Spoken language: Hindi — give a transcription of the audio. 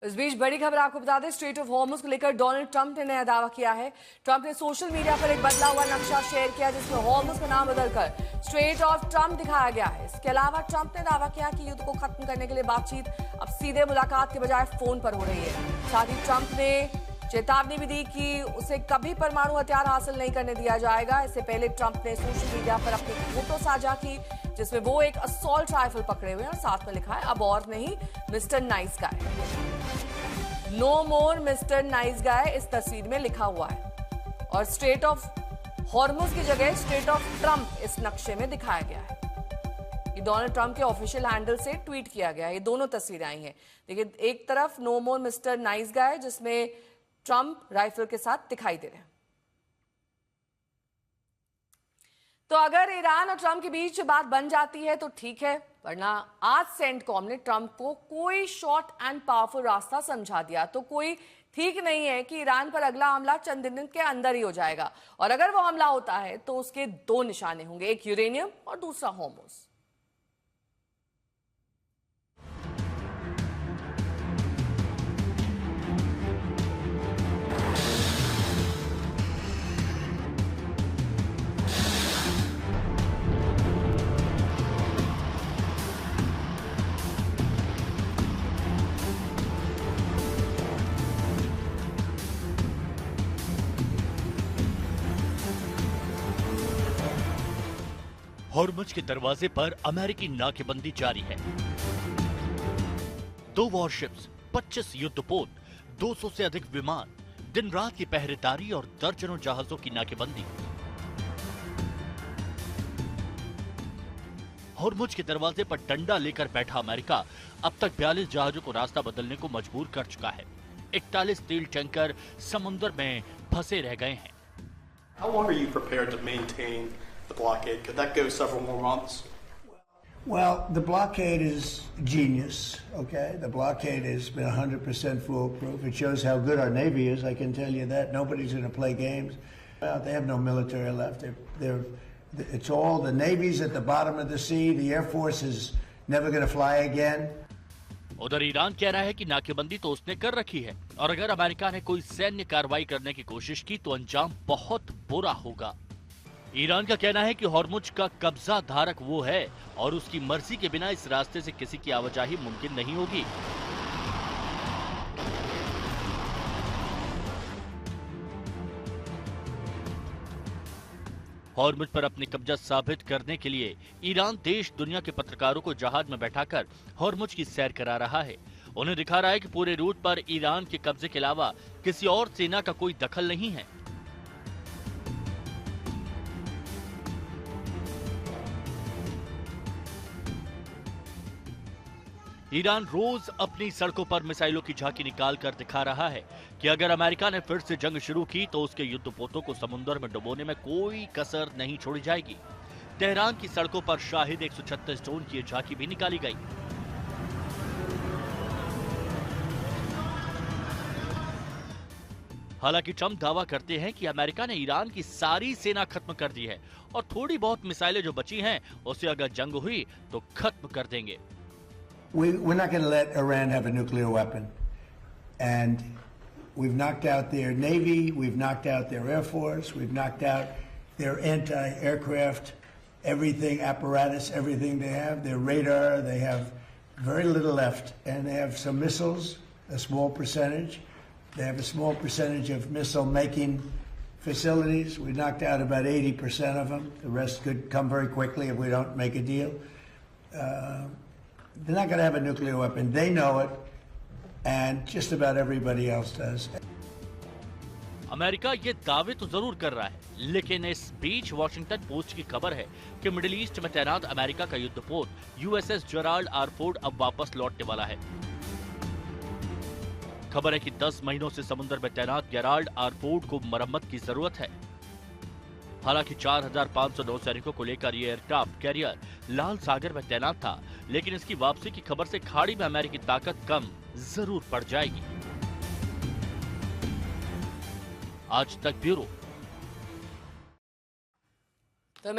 इस बीच बड़ी खबर आपको बता दें, स्ट्रेट ऑफ हॉर्मुज को लेकर डोनाल्ड ट्रंप ने नया दावा किया है। ट्रंप ने सोशल मीडिया पर एक बदला हुआ नक्शा शेयर किया जिसमें हॉर्मुज का नाम बदलकर स्ट्रेट ऑफ ट्रंप दिखाया गया है। इसके अलावा ट्रंप ने दावा किया कि युद्ध को खत्म करने के लिए बातचीत अब सीधे मुलाकात के बजाय फोन पर हो रही है। साथ ही ट्रंप ने चेतावनी भी दी कि उसे कभी परमाणु हथियार हासिल नहीं करने दिया जाएगा। इससे पहले ट्रंप ने सोशल मीडिया पर अपनी फोटो साझा की जिसमें वो एक असॉल्ट राइफल पकड़े हुए हैं और साथ में लिखा है अब और नहीं मिस्टर नाइस गाय। नो मोर मिस्टर नाइस गाय इस तस्वीर में लिखा हुआ है और स्ट्रेट ऑफ हॉर्मुज की जगह स्ट्रेट ऑफ ट्रंप इस नक्शे में दिखाया गया है। ये डोनाल्ड ट्रंप के ऑफिशियल हैंडल से ट्वीट किया गया है। ये दोनों तस्वीरें आई हैं। देखिए, एक तरफ नो मोर मिस्टर नाइस गाय जिसमें ट्रंप राइफल के साथ दिखाई दे रहे हैं। तो अगर ईरान और ट्रंप के बीच बात बन जाती है तो ठीक है, वरना आज सेंटकॉम ने ट्रंप को कोई शॉर्ट एंड पावरफुल रास्ता समझा दिया। तो कोई ठीक नहीं है कि ईरान पर अगला हमला चंद दिन के अंदर ही हो जाएगा और अगर वो हमला होता है तो उसके दो निशाने होंगे, एक यूरेनियम और दूसरा हॉर्मुज। हॉर्मुज के दरवाजे पर अमेरिकी नाकेबंदी जारी है। 2 वॉरशिप्स, 25 युद्धपोत, 200 से अधिक विमान, दिन रात की पहरेदारी और दर्जनों जहाजों की नाकेबंदी। हॉर्मुज के दरवाजे पर डंडा लेकर बैठा अमेरिका अब तक 42 जहाजों को रास्ता बदलने को मजबूर कर चुका है। 41 तेल टैंकर समुद्र में फंसे रह गए हैं। How long are you prepared to maintain the blockade? Could that go several more months? Well, the blockade is genius, okay? The blockade has been 100% foolproof. It shows how good our Navy is, I can tell you that. Nobody's going to play games. They have no military left. It's all, the Navy's at the bottom of the sea. The Air Force is never going to fly again. उधर ईरान कह रहा है कि नाकेबंदी तो उसने कर रखी है और अगर अमेरिका ने कोई सैन्य कार्रवाई करने की कोशिश की तो अंजाम बहुत बुरा होगा। ईरान का कहना है कि हॉर्मुज का कब्जा धारक वो है और उसकी मर्जी के बिना इस रास्ते से किसी की आवाजाही मुमकिन नहीं होगी। हॉर्मुज पर अपनी कब्जा साबित करने के लिए ईरान देश दुनिया के पत्रकारों को जहाज में बैठाकर हॉर्मुज की सैर करा रहा है। उन्हें दिखा रहा है कि पूरे रूट पर ईरान के कब्जे के अलावा किसी और सेना का कोई दखल नहीं है। ईरान रोज अपनी सड़कों पर मिसाइलों की झांकी निकाल कर दिखा रहा है कि अगर अमेरिका ने फिर से जंग शुरू की तो उसके युद्धपोतों को समुद्र में डुबोने में कोई कसर नहीं छोड़ी जाएगी। तेहरान की सड़कों पर शाहिद 136 टन की झांकी भी निकाली गई। हालांकि ट्रंप दावा करते हैं कि अमेरिका ने ईरान की सारी सेना खत्म कर दी है और थोड़ी बहुत मिसाइलें जो बची हैं उसे अगर जंग हुई तो खत्म कर देंगे। We're not going to let Iran have a nuclear weapon. And we've knocked out their Navy, we've knocked out their Air Force, we've knocked out their anti-aircraft, everything, apparatus, everything they have, their radar, they have very little left. And they have some missiles, a small percentage. They have a small percentage of missile-making facilities. We knocked out about 80% of them. The rest could come very quickly if we don't make a deal. They're not going to have a nuclear weapon. They know it, and just about everybody else does. America ये दावे तो जरूर कर रहा है, लेकिन इस बीच वॉशिंगटन पोस्ट की खबर है कि मिडिल ईस्ट में तैनात अमेरिका का युद्धपोत यूएसएस जेराल्ड आर फोर्ड अब वापस लौटने वाला है। खबर है कि 10 महीनों से समुद्र में तैनात जेराल्ड आर फोर्ड को मरम्मत की जरूरत है। हालांकि 4500 नौसैनिकों को लेकर ये एयरक्राफ्ट कैरियर लाल सागर में तैनात था, लेकिन इसकी वापसी की खबर से खाड़ी में अमेरिकी ताकत कम जरूर पड़ जाएगी। आज तक ब्यूरो।